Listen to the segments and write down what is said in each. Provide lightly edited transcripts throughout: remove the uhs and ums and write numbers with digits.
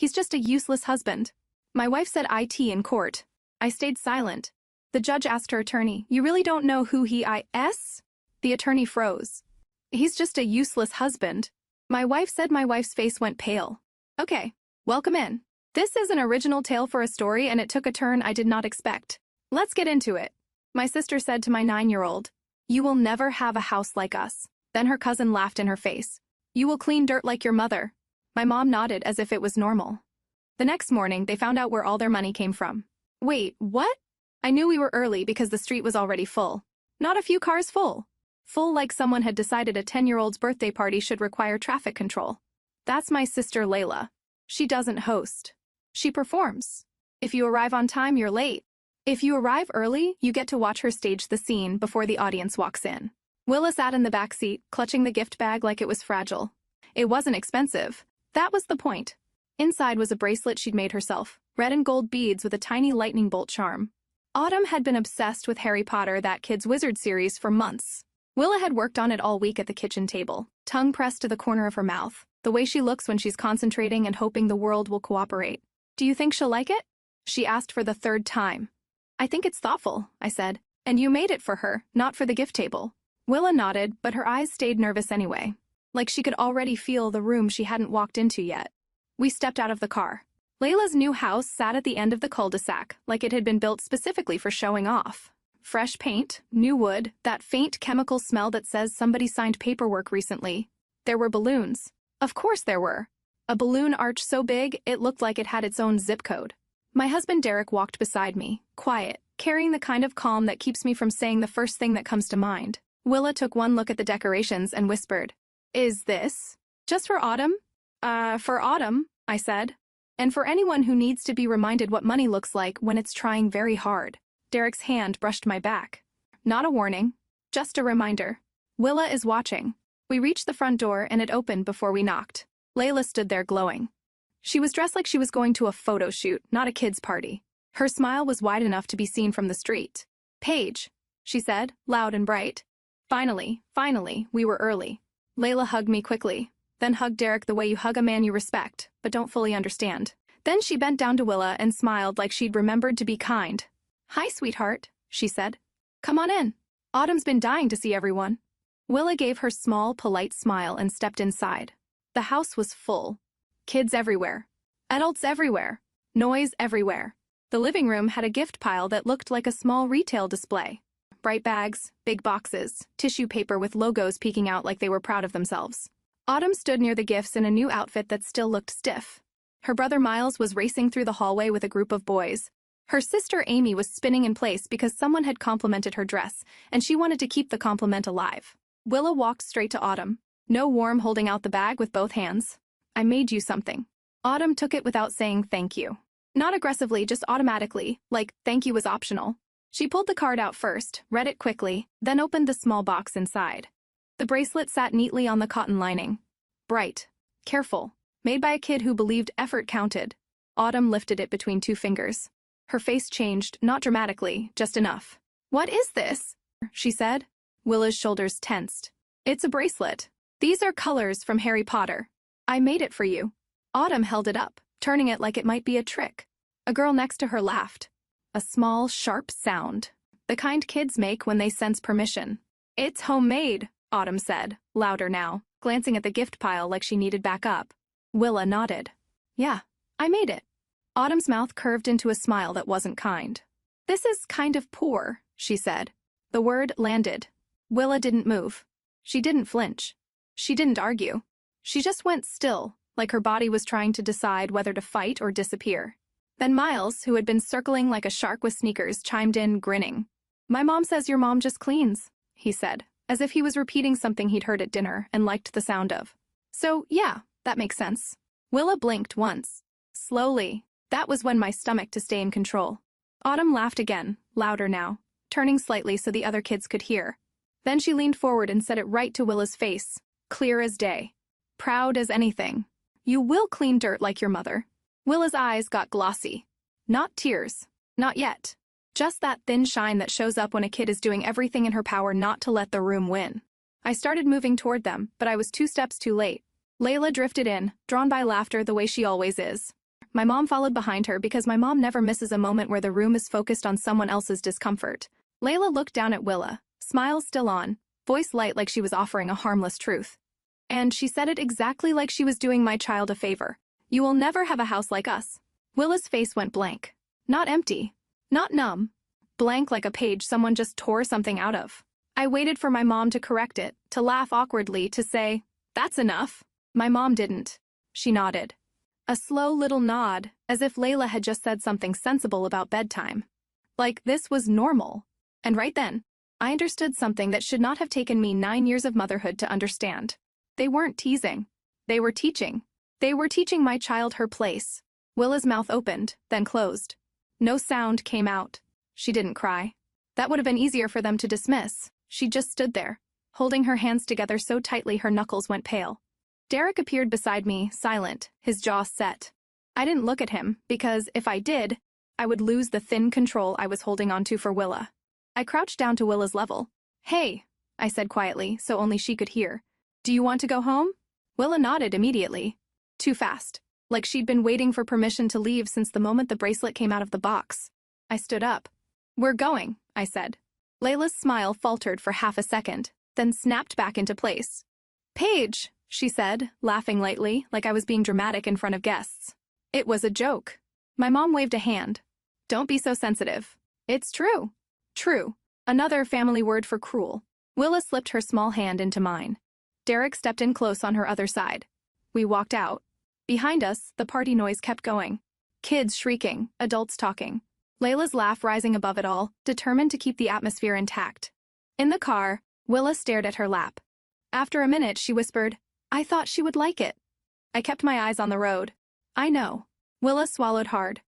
He's just a useless husband. My wife said IT in court. I stayed silent. The judge asked her attorney, "You really don't know who he is?" The attorney froze. "He's just a useless husband." My wife said. My wife's face went pale. "Okay, welcome in. This is an original tale for a story, and it took a turn I did not expect. Let's get into it." My sister said to my 9-year-old, "You will never have a house like us." Then her cousin laughed in her face. "You will clean dirt like your mother." My mom nodded as if it was normal. The next morning, they found out where all their money came from. Wait, what? I knew we were early because the street was already full. Not a few cars full. Full like someone had decided a 10-year-old's birthday party should require traffic control. That's my sister Layla. She doesn't host. She performs. If you arrive on time, you're late. If you arrive early, you get to watch her stage the scene before the audience walks in. Willa sat in the back seat, clutching the gift bag like it was fragile. It wasn't expensive. That was the point. Inside was a bracelet she'd made herself, red and gold beads with a tiny lightning bolt charm. Autumn had been obsessed with Harry Potter, that kid's wizard series, for months. Willa had worked on it all week at the kitchen table, tongue pressed to the corner of her mouth, the way she looks when she's concentrating and hoping the world will cooperate. "Do you think she'll like it?" she asked for the 3rd time. "I think it's thoughtful," I said. "And you made it for her, not for the gift table." Willa nodded, but her eyes stayed nervous anyway, like she could already feel the room she hadn't walked into yet. We stepped out of the car. Layla's new house sat at the end of the cul-de-sac, like it had been built specifically for showing off. Fresh paint, new wood, that faint chemical smell that says somebody signed paperwork recently. There were balloons. Of course there were. A balloon arch so big, it looked like it had its own zip code. My husband Derek walked beside me, quiet, carrying the kind of calm that keeps me from saying the first thing that comes to mind. Willa took one look at the decorations and whispered, "Is this just for Autumn?" For Autumn," I said. "And for anyone who needs to be reminded what money looks like when it's trying very hard." Derek's hand brushed my back. "Not a warning, just a reminder. Willa is watching." We reached the front door and it opened before we knocked. Layla stood there glowing. She was dressed like she was going to a photo shoot, not a kid's party. Her smile was wide enough to be seen from the street. "Paige," she said, loud and bright. Finally, we were early. Layla hugged me quickly, then hugged Derek the way you hug a man you respect, but don't fully understand. Then she bent down to Willa and smiled like she'd remembered to be kind. "Hi, sweetheart," she said. "Come on in. Autumn's been dying to see everyone." Willa gave her small, polite smile and stepped inside. The house was full. Kids everywhere. Adults everywhere. Noise everywhere. The living room had a gift pile that looked like a small retail display. Bright bags, big boxes, tissue paper with logos peeking out like they were proud of themselves. Autumn stood near the gifts in a new outfit that still looked stiff. Her brother Miles was racing through the hallway with a group of boys. Her sister Amy was spinning in place because someone had complimented her dress, and she wanted to keep the compliment alive. Willa walked straight to Autumn, no warm holding out the bag with both hands. "I made you something." Autumn took it without saying thank you. Not aggressively, just automatically, like thank you was optional. She pulled the card out first, read it quickly, then opened the small box inside. The bracelet sat neatly on the cotton lining. Bright, careful, made by a kid who believed effort counted. Autumn lifted it between 2 fingers. Her face changed, not dramatically, just enough. "What is this?" she said. Willa's shoulders tensed. "It's a bracelet. These are colors from Harry Potter. I made it for you." Autumn held it up, turning it like it might be a trick. A girl next to her laughed. A small, sharp sound. The kind kids make when they sense permission. "It's homemade," Autumn said, louder now, glancing at the gift pile like she needed backup. Willa nodded. "Yeah, I made it." Autumn's mouth curved into a smile that wasn't kind. "This is kind of poor," she said. The word landed. Willa didn't move. She didn't flinch. She didn't argue. She just went still, like her body was trying to decide whether to fight or disappear. Then Miles, who had been circling like a shark with sneakers, chimed in, grinning. "My mom says your mom just cleans," he said, as if he was repeating something he'd heard at dinner and liked the sound of. "So, yeah, that makes sense." Willa blinked once. Slowly. That was when my stomach to stay in control. Autumn laughed again, louder now, turning slightly so the other kids could hear. Then she leaned forward and said it right to Willa's face, clear as day. Proud as anything. "You will clean dirt like your mother." Willa's eyes got glossy. Not tears. Not yet. Just that thin shine that shows up when a kid is doing everything in her power not to let the room win. I started moving toward them, but I was 2 steps too late. Layla drifted in, drawn by laughter the way she always is. my mom followed behind her because my mom never misses a moment where the room is focused on someone else's discomfort. Layla looked down at Willa, smile still on, voice light like she was offering a harmless truth. And she said it exactly like she was doing my child a favor. You will never have a house like us. Willa's face went blank. Not empty. Not numb. Blank like a page someone just tore something out of. I waited for my mom to correct it, to laugh awkwardly, to say, "That's enough." My mom didn't. She nodded. A slow little nod, as if Layla had just said something sensible about bedtime. Like this was normal. And right then, I understood something that should not have taken me 9 years of motherhood to understand. They weren't teasing. They were teaching. They were teaching my child her place. Willa's mouth opened, then closed. No sound came out. She didn't cry. That would have been easier for them to dismiss. She just stood there, holding her hands together so tightly her knuckles went pale. Derek appeared beside me, silent, his jaw set. I didn't look at him, because if I did, I would lose the thin control I was holding onto for Willa. I crouched down to Willa's level. "Hey," I said quietly, so only she could hear. "Do you want to go home?" Willa nodded immediately. Too fast. Like she'd been waiting for permission to leave since the moment the bracelet came out of the box. I stood up. "We're going," I said. Layla's smile faltered for half a second, then snapped back into place. "Paige," she said, laughing lightly, like I was being dramatic in front of guests. It was a joke. My mom waved a hand. "Don't be so sensitive. It's true." True. Another family word for cruel. Willa slipped her small hand into mine. Derek stepped in close on her other side. We walked out. Behind us, the party noise kept going. Kids shrieking, adults talking. Layla's laugh rising above it all, determined to keep the atmosphere intact. In the car, Willa stared at her lap. After a minute, she whispered, "I thought she would like it." I kept my eyes on the road. "I know." Willa swallowed hard.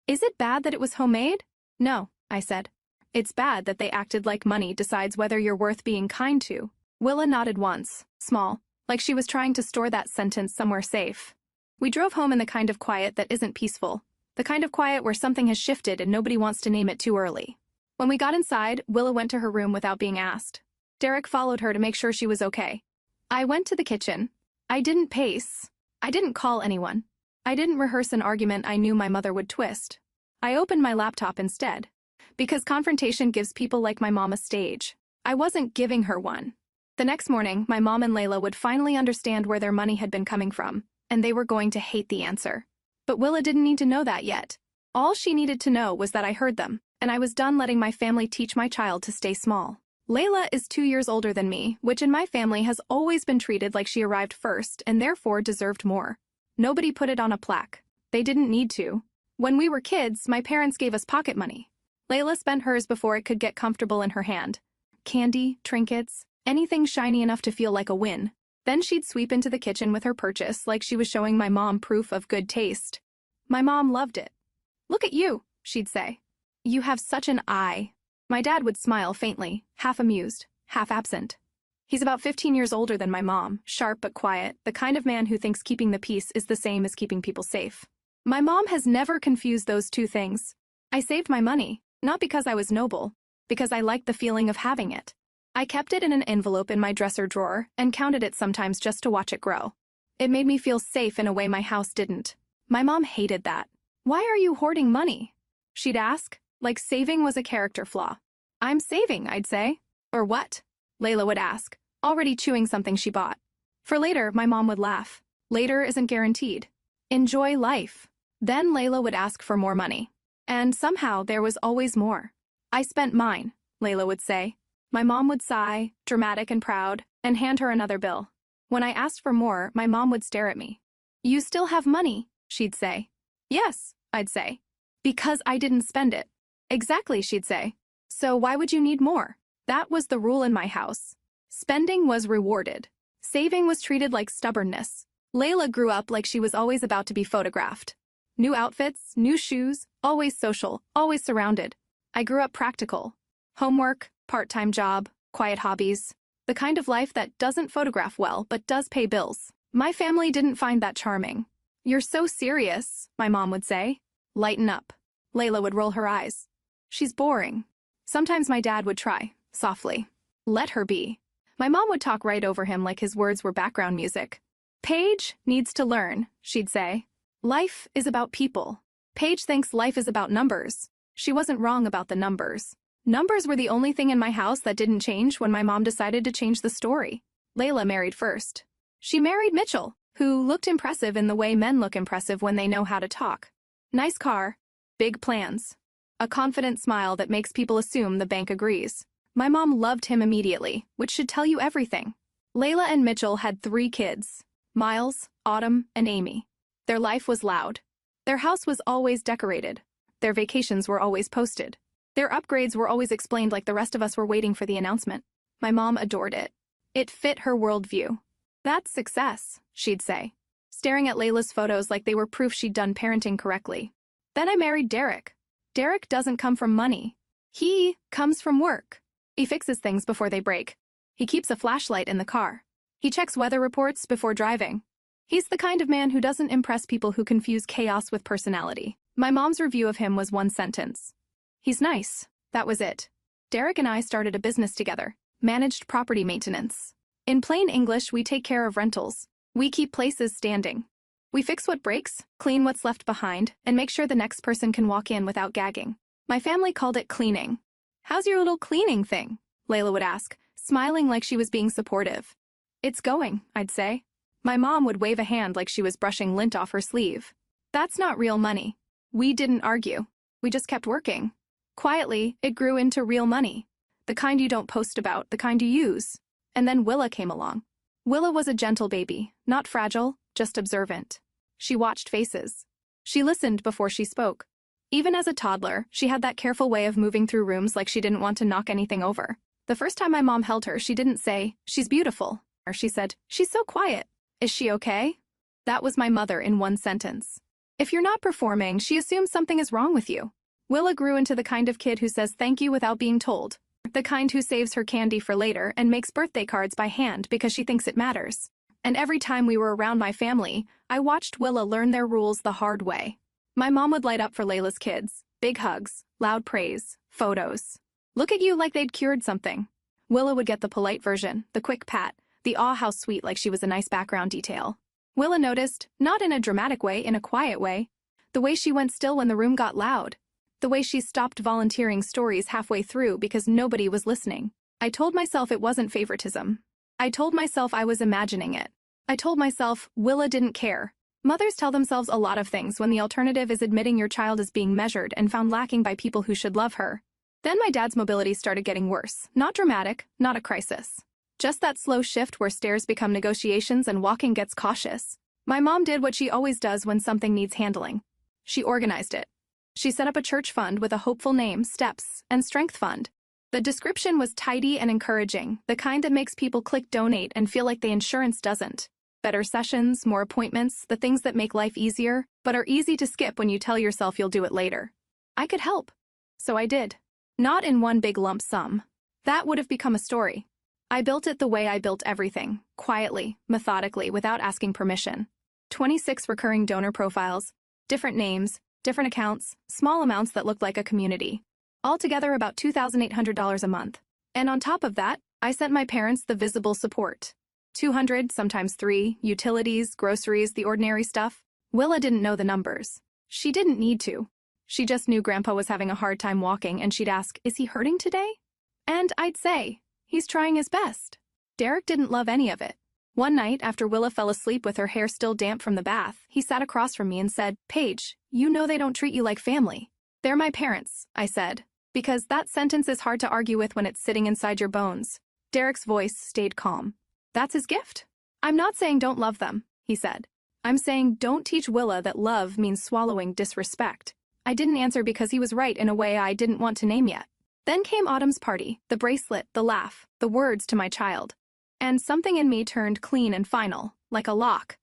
"Is it bad that it was homemade?" "No," I said. "It's bad that they acted like money decides whether you're worth being kind to." Willa nodded once, small, like she was trying to store that sentence somewhere safe. We drove home in the kind of quiet that isn't peaceful, the kind of quiet where something has shifted and nobody wants to name it too early. When we got inside, Willa went to her room without being asked. Derek followed her to make sure she was okay. I went to the kitchen. I didn't pace. I didn't call anyone. I didn't rehearse an argument I knew my mother would twist. I opened my laptop instead, because confrontation gives people like my mom a stage. I wasn't giving her one. The next morning, my mom and Layla would finally understand where their money had been coming from, and they were going to hate the answer. But Willa didn't need to know that yet. All she needed to know was that I heard them, and I was done letting my family teach my child to stay small. Layla is 2 years older than me, which in my family has always been treated like she arrived first and therefore deserved more. Nobody put it on a plaque. They didn't need to. When we were kids, my parents gave us pocket money. Layla spent hers before it could get comfortable in her hand. Candy, trinkets, anything shiny enough to feel like a win. Then she'd sweep into the kitchen with her purchase like she was showing my mom proof of good taste. My mom loved it. "Look at you," she'd say. "You have such an eye." My dad would smile faintly, half amused, half absent. He's about 15 years older than my mom, sharp but quiet, the kind of man who thinks keeping the peace is the same as keeping people safe. My mom has never confused those two things. I saved my money, not because I was noble, because I liked the feeling of having it. I kept it in an envelope in my dresser drawer and counted it sometimes just to watch it grow. It made me feel safe in a way my house didn't. My mom hated that. "Why are you hoarding money?" she'd ask, like saving was a character flaw. "I'm saving," I'd say. "Or what?" Layla would ask, already chewing something she bought. For later, my mom would laugh. Later isn't guaranteed. Enjoy life. Then Layla would ask for more money. And somehow there was always more. "I spent mine," Layla would say. My mom would sigh, dramatic and proud, and hand her another bill. When I asked for more, my mom would stare at me. "You still have money," she'd say. "Yes," I'd say. "Because I didn't spend it." "Exactly," she'd say. "So why would you need more?" That was the rule in my house. Spending was rewarded. Saving was treated like stubbornness. Layla grew up like she was always about to be photographed. New outfits, new shoes, always social, always surrounded. I grew up practical. Homework, part-time job, quiet hobbies. The kind of life that doesn't photograph well but does pay bills. My family didn't find that charming. "You're so serious," my mom would say. "Lighten up." Layla would roll her eyes. "She's boring." Sometimes my dad would try, softly. "Let her be." My mom would talk right over him like his words were background music. "Paige needs to learn," she'd say. Life is about people. Paige thinks life is about numbers. She wasn't wrong about the numbers. Numbers were the only thing in my house that didn't change when my mom decided to change the story. Layla married first. She married Mitchell, who looked impressive in the way men look impressive when they know how to talk. Nice car, big plans, a confident smile that makes people assume the bank agrees. My mom loved him immediately, which should tell you everything. Layla and Mitchell had 3 kids, Miles, Autumn, and Amy. Their life was loud. Their house was always decorated. Their vacations were always posted. Their upgrades were always explained like the rest of us were waiting for the announcement. My mom adored it. It fit her worldview. That's success, she'd say, staring at Layla's photos like they were proof she'd done parenting correctly. Then I married Derek. Derek doesn't come from money. He comes from work. He fixes things before they break. He keeps a flashlight in the car. He checks weather reports before driving. He's the kind of man who doesn't impress people who confuse chaos with personality. My mom's review of him was one sentence. He's nice. That was it. Derek and I started a business together, managed property maintenance. In plain English, we take care of rentals. We keep places standing. We fix what breaks, clean what's left behind, and make sure the next person can walk in without gagging. My family called it cleaning. How's your little cleaning thing? Layla would ask, smiling like she was being supportive. It's going, I'd say. My mom would wave a hand like she was brushing lint off her sleeve. That's not real money. We didn't argue. We just kept working. Quietly, it grew into real money. The kind you don't post about, the kind you use. And then Willa came along. Willa was a gentle baby, not fragile, just observant. She watched faces. She listened before she spoke. Even as a toddler, she had that careful way of moving through rooms like she didn't want to knock anything over. The first time my mom held her, she didn't say, "She's beautiful," or she said, "She's so quiet. Is she okay?" That was my mother in one sentence. If you're not performing, she assumes something is wrong with you. Willa grew into the kind of kid who says thank you without being told. The kind who saves her candy for later and makes birthday cards by hand because she thinks it matters. And every time we were around my family, I watched Willa learn their rules the hard way. My mom would light up for Layla's kids. Big hugs, loud praise, photos. Look at you like they'd cured something. Willa would get the polite version, the quick pat, the aw how sweet like she was a nice background detail. Willa noticed, not in a dramatic way, in a quiet way. The way she went still when the room got loud. The way she stopped volunteering stories halfway through because nobody was listening. I told myself it wasn't favoritism. I told myself I was imagining it. I told myself Willa didn't care. Mothers tell themselves a lot of things when the alternative is admitting your child is being measured and found lacking by people who should love her. Then my dad's mobility started getting worse. Not dramatic, not a crisis. Just that slow shift where stairs become negotiations and walking gets cautious. My mom did what she always does when something needs handling. She organized it. She set up a church fund with a hopeful name, Steps, and Strength Fund. The description was tidy and encouraging, the kind that makes people click donate and feel like the insurance doesn't. Better sessions, more appointments, the things that make life easier, but are easy to skip when you tell yourself you'll do it later. I could help. So I did. Not in one big lump sum. That would have become a story. I built it the way I built everything, quietly, methodically, without asking permission. 26 recurring donor profiles, different names, different accounts, small amounts that looked like a community. Altogether about $2,800 a month. And on top of that, I sent my parents the visible support. 200, sometimes 3, utilities, groceries, the ordinary stuff. Willa didn't know the numbers. She didn't need to. She just knew Grandpa was having a hard time walking and she'd ask, "Is he hurting today?" And I'd say, "He's trying his best." Derek didn't love any of it. One night, after Willa fell asleep with her hair still damp from the bath, he sat across from me and said, "Paige, you know they don't treat you like family." "They're my parents," I said, because that sentence is hard to argue with when it's sitting inside your bones. Derek's voice stayed calm. "That's his gift." "I'm not saying don't love them," he said. "I'm saying don't teach Willa that love means swallowing disrespect." I didn't answer because he was right in a way I didn't want to name yet. Then came Autumn's party, the bracelet, the laugh, the words to my child. And something in me turned clean and final, like a lock.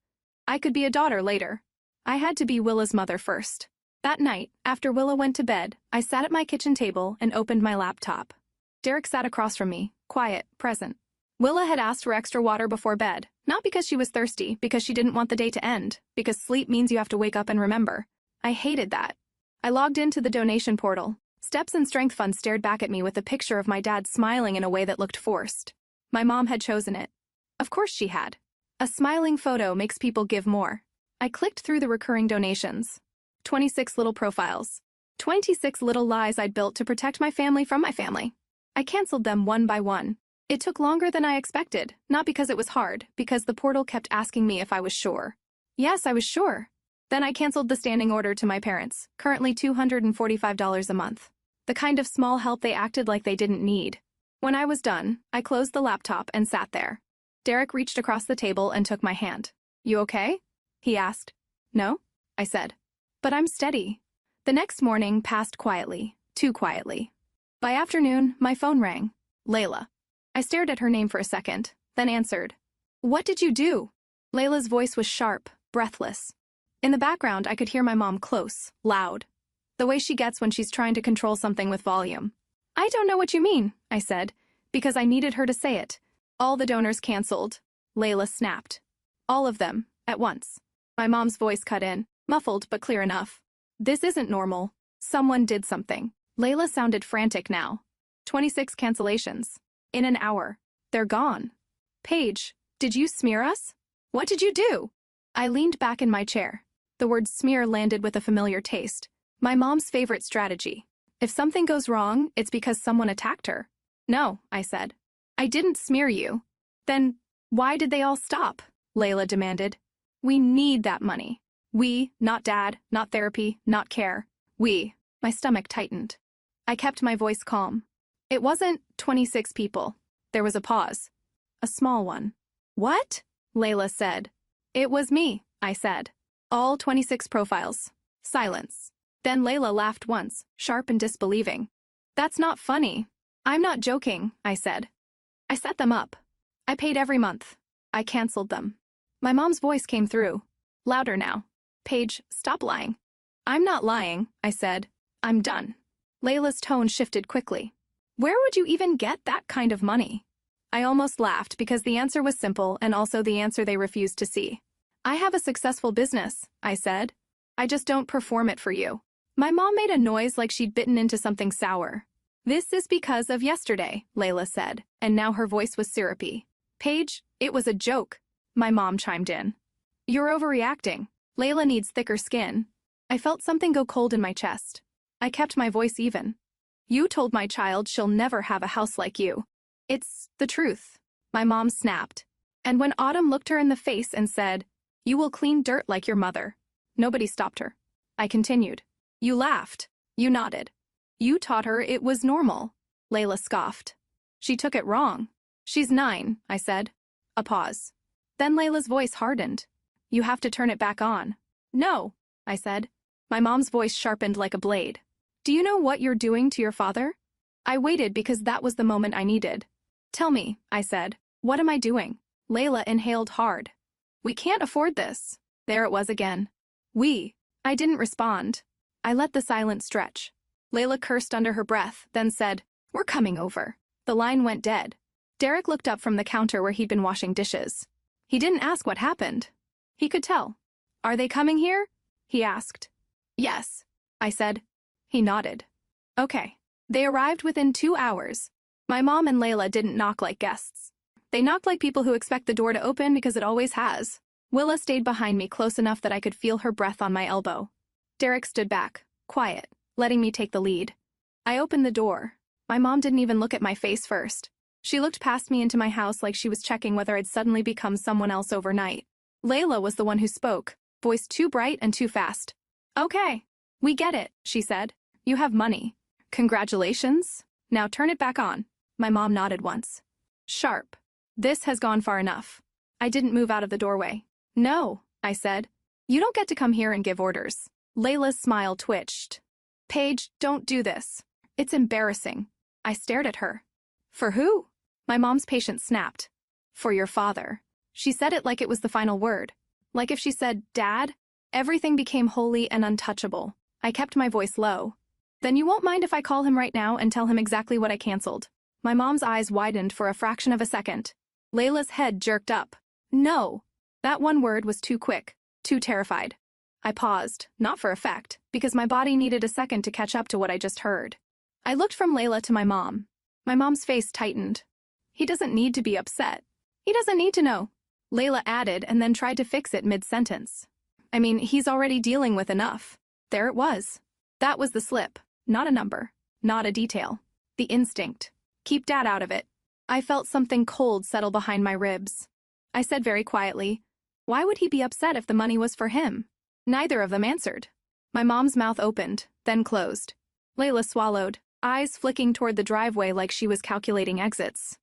I could be a daughter later. I had to be Willa's mother first. That night, after Willa went to bed, I sat at my kitchen table and opened my laptop. Derek sat across from me, quiet, present. Willa had asked for extra water before bed, not because she was thirsty, because she didn't want the day to end, because sleep means you have to wake up and remember. I hated that. I logged into the donation portal. Steps and Strength Fund stared back at me with a picture of my dad smiling in a way that looked forced. My mom had chosen it. Of course she had. A smiling photo makes people give more. I clicked through the recurring donations. 26 little profiles. 26 little lies I'd built to protect my family from my family. I canceled them one by one. It took longer than I expected, not because it was hard, because the portal kept asking me if I was sure. Yes, I was sure. Then I canceled the standing order to my parents, currently $245 a month. The kind of small help they acted like they didn't need. When I was done, I closed the laptop and sat there. Derek reached across the table and took my hand. "You okay?" he asked. "No," I said. "But I'm steady." The next morning passed quietly, too quietly. By afternoon, my phone rang. Layla. I stared at her name for a second, then answered. "What did you do?" Layla's voice was sharp, breathless. In the background, I could hear my mom close, loud. The way she gets when she's trying to control something with volume. "I don't know what you mean," I said, because I needed her to say it. "All the donors canceled," Layla snapped. "All of them, at once." My mom's voice cut in, muffled but clear enough. "This isn't normal. Someone did something." Layla sounded frantic now. 26 cancellations. In an hour. They're gone. "Paige, did you smear us? What did you do?" I leaned back in my chair. The word smear landed with a familiar taste. My mom's favorite strategy. If something goes wrong, it's because someone attacked her. "No," I said. "I didn't smear you." "Then why did they all stop?" Layla demanded. "We need that money. We, not dad, not therapy, not care. We." My stomach tightened. I kept my voice calm. "It wasn't 26 people." There was a pause. A small one. "What?" Layla said. "It was me," I said. "All 26 profiles." Silence. Then Layla laughed once, sharp and disbelieving. "That's not funny." "I'm not joking," I said. "I set them up. I paid every month. I canceled them." My mom's voice came through. Louder now. "Paige, stop lying." "I'm not lying," I said. "I'm done." Layla's tone shifted quickly. "Where would you even get that kind of money?" I almost laughed because the answer was simple and also the answer they refused to see. "I have a successful business," I said. "I just don't perform it for you." My mom made a noise like she'd bitten into something sour. "This is because of yesterday," Layla said, and now her voice was syrupy. "Paige, it was a joke," my mom chimed in. "You're overreacting. Layla needs thicker skin." I felt something go cold in my chest. I kept my voice even. "You told my child she'll never have a house like you." "It's the truth," my mom snapped. And when Autumn looked her in the face and said, "You will clean dirt like your mother," nobody stopped her. I continued. "You laughed. You nodded. You taught her it was normal." Layla scoffed. "She took it wrong." "She's 9, I said. A pause. Then Layla's voice hardened. "You have to turn it back on." "No," I said. My mom's voice sharpened like a blade. "Do you know what you're doing to your father?" I waited because that was the moment I needed. "Tell me," I said. "What am I doing?" Layla inhaled hard. "We can't afford this." There it was again. "We." I didn't respond. I let the silence stretch. Layla cursed under her breath, then said, "We're coming over." The line went dead. Derek looked up from the counter where he'd been washing dishes. He didn't ask what happened. He could tell. "Are they coming here?" he asked. "Yes," I said. He nodded. "Okay." They arrived within 2 hours. My mom and Layla didn't knock like guests. They knocked like people who expect the door to open because it always has. Willa stayed behind me close enough that I could feel her breath on my elbow. Derek stood back, quiet, letting me take the lead. I opened the door. My mom didn't even look at my face first. She looked past me into my house like she was checking whether I'd suddenly become someone else overnight. Layla was the one who spoke, voice too bright and too fast. "Okay, we get it," she said. "You have money. Congratulations. Now turn it back on." My mom nodded once. Sharp. "This has gone far enough." I didn't move out of the doorway. "No," I said. "You don't get to come here and give orders." Layla's smile twitched. "Paige, don't do this. It's embarrassing." I stared at her. "For who?" My mom's patience snapped. "For your father." She said it like it was the final word. Like if she said, "Dad," everything became holy and untouchable. I kept my voice low. "Then you won't mind if I call him right now and tell him exactly what I canceled." My mom's eyes widened for a fraction of a second. Layla's head jerked up. "No." That one word was too quick, too terrified. I paused, not for effect, because my body needed a second to catch up to what I just heard. I looked from Layla to my mom. My mom's face tightened. "He doesn't need to be upset. He doesn't need to know," Layla added and then tried to fix it mid-sentence. I mean, he's already dealing with enough. There it was. That was the slip. Not a number. Not a detail. The instinct. Keep Dad out of it. I felt something cold settle behind my ribs. I said very quietly, why would he be upset if the money was for him? Neither of them answered. My mom's mouth opened, then closed. Layla swallowed, eyes flicking toward the driveway like she was calculating exits.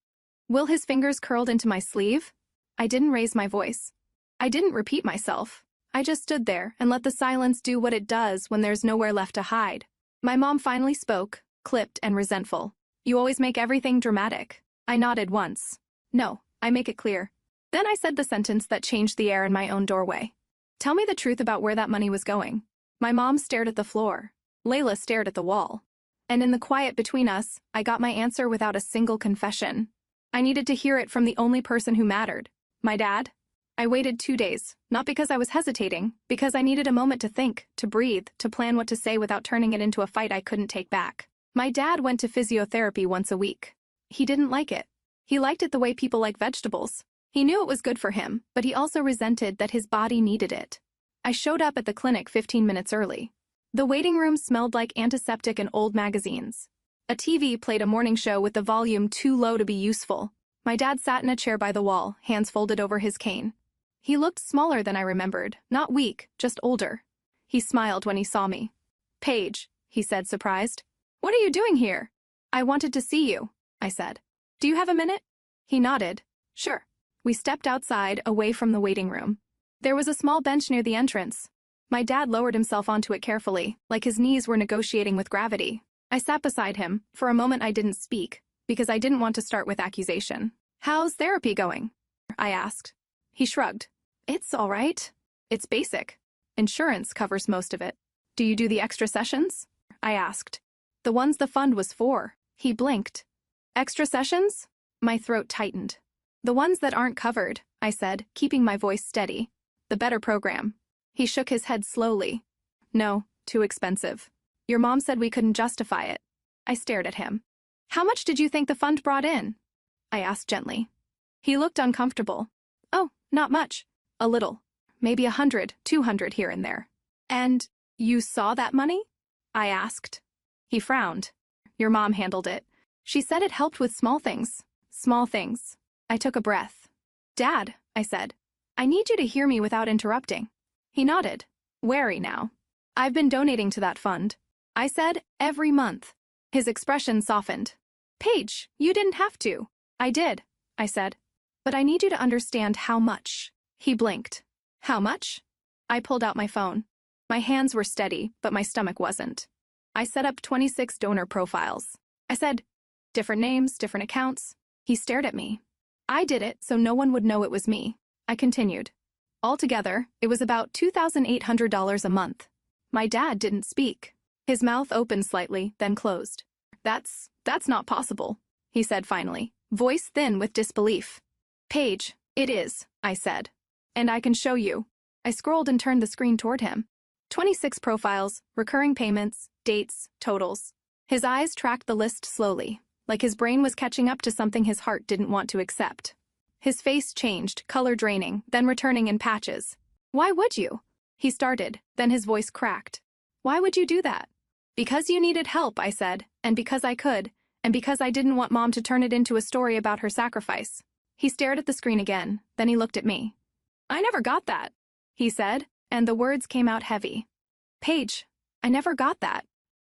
Will his fingers curled into my sleeve? I didn't raise my voice. I didn't repeat myself. I just stood there and let the silence do what it does when there's nowhere left to hide. My mom finally spoke, clipped and resentful. You always make everything dramatic. I nodded once. No, I make it clear. Then I said the sentence that changed the air in my own doorway. Tell me the truth about where that money was going. My mom stared at the floor. Layla stared at the wall. And in the quiet between us, I got my answer without a single confession. I needed to hear it from the only person who mattered. My dad. I waited 2 days, not because I was hesitating, because I needed a moment to think, to breathe, to plan what to say without turning it into a fight I couldn't take back. My dad went to physiotherapy once a week. He didn't like it. He liked it the way people like vegetables. He knew it was good for him, but he also resented that his body needed it. I showed up at the clinic 15 minutes early. The waiting room smelled like antiseptic and old magazines. A TV played a morning show with the volume too low to be useful. My dad sat in a chair by the wall, hands folded over his cane. He looked smaller than I remembered, not weak, just older. He smiled when he saw me. Paige, he said, surprised. What are you doing here? I wanted to see you, I said. Do you have a minute? He nodded. Sure. We stepped outside, away from the waiting room. There was a small bench near the entrance. My dad lowered himself onto it carefully, like his knees were negotiating with gravity. I sat beside him. For a moment I didn't speak, because I didn't want to start with accusation. How's therapy going? I asked. He shrugged. It's all right. It's basic. Insurance covers most of it. Do you do the extra sessions? I asked. The ones the fund was for. He blinked. Extra sessions? My throat tightened. The ones that aren't covered, I said, keeping my voice steady. The better program. He shook his head slowly. No, too expensive. Your mom said we couldn't justify it. I stared at him. How much did you think the fund brought in? I asked gently. He looked uncomfortable. Oh, not much. A little. Maybe 100, 200 here and there. And you saw that money? I asked. He frowned. Your mom handled it. She said it helped with small things. Small things. I took a breath. Dad, I said, I need you to hear me without interrupting. He nodded, wary now. I've been donating to that fund. I said, every month. His expression softened. Paige, you didn't have to. I did, I said. But I need you to understand how much. He blinked. How much? I pulled out my phone. My hands were steady, but my stomach wasn't. I set up 26 donor profiles. I said, different names, different accounts. He stared at me. I did it so no one would know it was me. I continued. Altogether, it was about $2,800 a month. My dad didn't speak. His mouth opened slightly, then closed. That's not possible, he said finally, voice thin with disbelief. Paige, it is, I said. And I can show you. I scrolled and turned the screen toward him. 26 profiles, recurring payments, dates, totals. His eyes tracked the list slowly, like his brain was catching up to something his heart didn't want to accept. His face changed, color draining, then returning in patches. Why would you? He started, then his voice cracked. Why would you do that? Because you needed help, I said, and because I could, and because I didn't want Mom to turn it into a story about her sacrifice. He stared at the screen again, then he looked at me. I never got that, he said, and the words came out heavy. Paige, I never got that.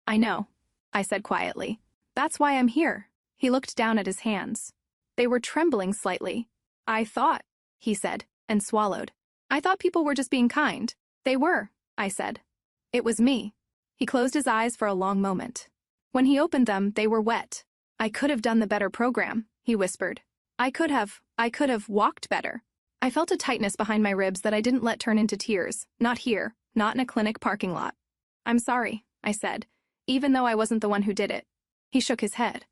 I know, I said quietly. That's why I'm here. He looked down at his hands. They were trembling slightly. I thought, he said, and swallowed. I thought people were just being kind. They were, I said. It was me. He closed his eyes for a long moment. When he opened them, they were wet. I could have done the better program, he whispered. I could have walked better. I felt a tightness behind my ribs that I didn't let turn into tears. Not here, not in a clinic parking lot. I'm sorry, I said, even though I wasn't the one who did it. He shook his head.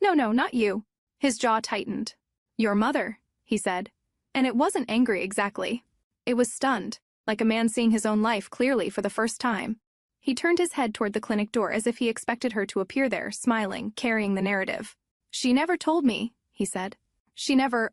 No, not you. His jaw tightened. Your mother, he said. And it wasn't angry exactly. It was stunned, like a man seeing his own life clearly for the first time. He turned his head toward the clinic door as if he expected her to appear there, smiling, carrying the narrative. She never told me, he said.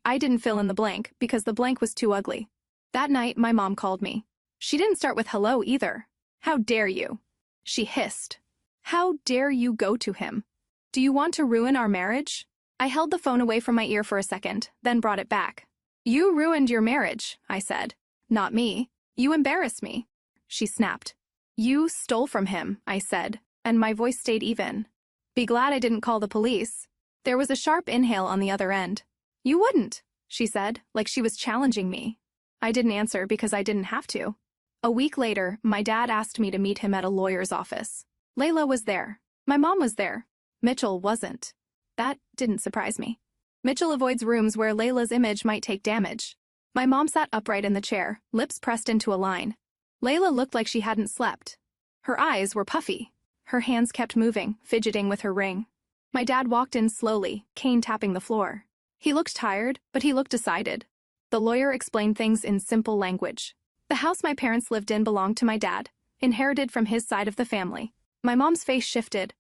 I didn't fill in the blank because the blank was too ugly. That night, my mom called me. She didn't start with hello either. How dare you? She hissed. How dare you go to him? Do you want to ruin our marriage? I held the phone away from my ear for a second, then brought it back. You ruined your marriage, I said. Not me. You embarrassed me. She snapped. You stole from him, I said, and my voice stayed even. Be glad I didn't call the police. There was a sharp inhale on the other end. You wouldn't, she said, like she was challenging me. I didn't answer because I didn't have to. A week later, my dad asked me to meet him at a lawyer's office. Layla was there. My mom was there. Mitchell wasn't. That didn't surprise me. Mitchell avoids rooms where Layla's image might take damage. My mom sat upright in the chair, lips pressed into a line. Layla looked like she hadn't slept. Her eyes were puffy. Her hands kept moving, fidgeting with her ring. My dad walked in slowly, cane tapping the floor. He looked tired, but he looked decided. The lawyer explained things in simple language. The house my parents lived in belonged to my dad, inherited from his side of the family. My mom's face shifted.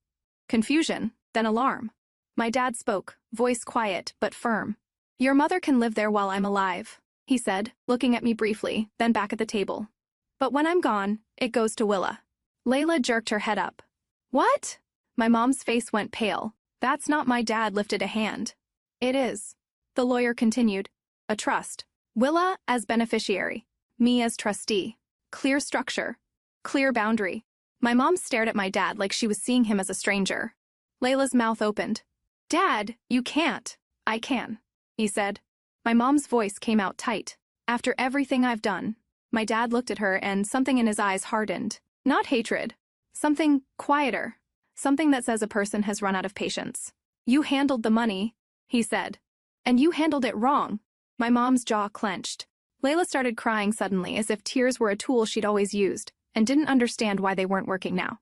Confusion, then alarm. My dad spoke, voice quiet but firm. Your mother can live there while I'm alive, he said, looking at me briefly, then back at the table. But when I'm gone, it goes to Willa. Layla jerked her head up. What? My mom's face went pale. That's not. My dad lifted a hand. It is. The lawyer continued. A trust. Willa as beneficiary. Me as trustee. Clear structure. Clear boundary. My mom stared at my dad like she was seeing him as a stranger. Layla's mouth opened. Dad, you can't. I can, he said. My mom's voice came out tight. After everything I've done. My dad looked at her and something in his eyes hardened. Not hatred. Something quieter. Something that says a person has run out of patience. You handled the money, he said. And you handled it wrong. My mom's jaw clenched. Layla started crying suddenly, as if tears were a tool she'd always used, and didn't understand why they weren't working now.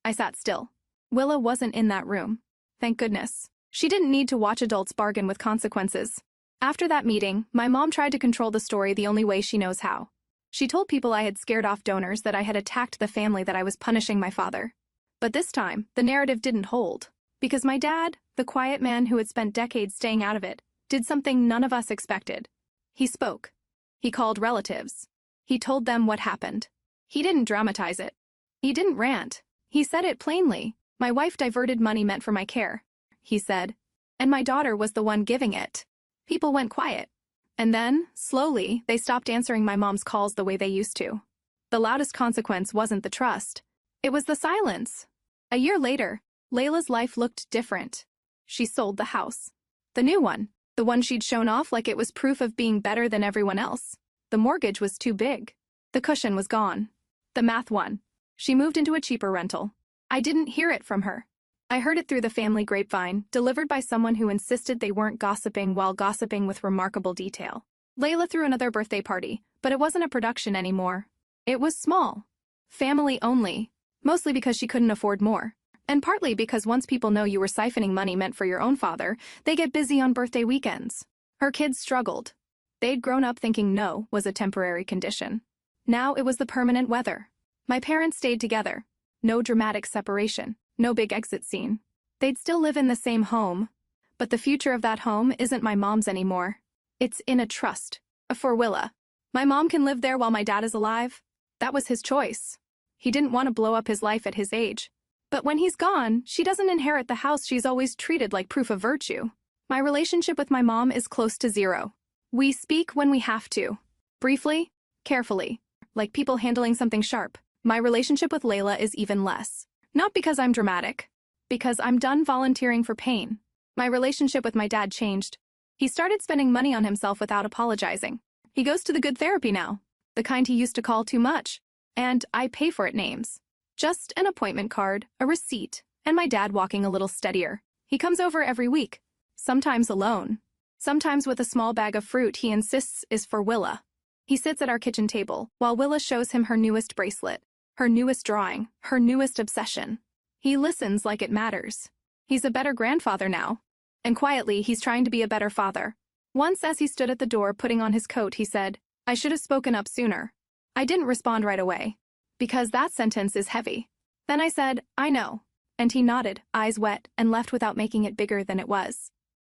I sat still. Willa wasn't in that room. Thank goodness. She didn't need to watch adults bargain with consequences. After that meeting, my mom tried to control the story the only way she knows how. She told people I had scared off donors, that I had attacked the family, that I was punishing my father. But this time, the narrative didn't hold. Because my dad, the quiet man who had spent decades staying out of it, did something none of us expected. He spoke. He called relatives. He told them what happened. He didn't dramatize it. He didn't rant. He said it plainly. My wife diverted money meant for my care, he said. And my daughter was the one giving it. People went quiet. And then, slowly, they stopped answering my mom's calls the way they used to. The loudest consequence wasn't the trust. It was the silence. A year later, Layla's life looked different. She sold the house. The new one. The one she'd shown off like it was proof of being better than everyone else. The mortgage was too big. The cushion was gone. The math won. She moved into a cheaper rental. I didn't hear it from her. I heard it through the family grapevine, delivered by someone who insisted they weren't gossiping while gossiping with remarkable detail. Layla threw another birthday party, but it wasn't a production anymore. It was small. Family only. Mostly because she couldn't afford more. And partly because once people know you were siphoning money meant for your own father, they get busy on birthday weekends. Her kids struggled. They'd grown up thinking no was a temporary condition. Now it was the permanent weather. My parents stayed together. No dramatic separation. No big exit scene. They'd still live in the same home. But the future of that home isn't my mom's anymore. It's in a trust. For Willa. My mom can live there while my dad is alive. That was his choice. He didn't want to blow up his life at his age. But when he's gone, she doesn't inherit the house she's always treated like proof of virtue. My relationship with my mom is close to zero. We speak when we have to. Briefly, carefully, like people handling something sharp. My relationship with Layla is even less. Not because I'm dramatic. Because I'm done volunteering for pain. My relationship with my dad changed. He started spending money on himself without apologizing. He goes to the good therapy now. The kind he used to call too much. And I pay for it names. Just an appointment card, a receipt, and my dad walking a little steadier. He comes over every week. Sometimes alone. Sometimes with a small bag of fruit he insists is for Willa. He sits at our kitchen table, while Willa shows him her newest bracelet, her newest drawing, her newest obsession. He listens like it matters. He's a better grandfather now. And quietly, he's trying to be a better father. Once as he stood at the door putting on his coat, he said, "I should have spoken up sooner." I didn't respond right away. Because that sentence is heavy. Then I said, "I know." And he nodded, eyes wet, and left without making it bigger than it was.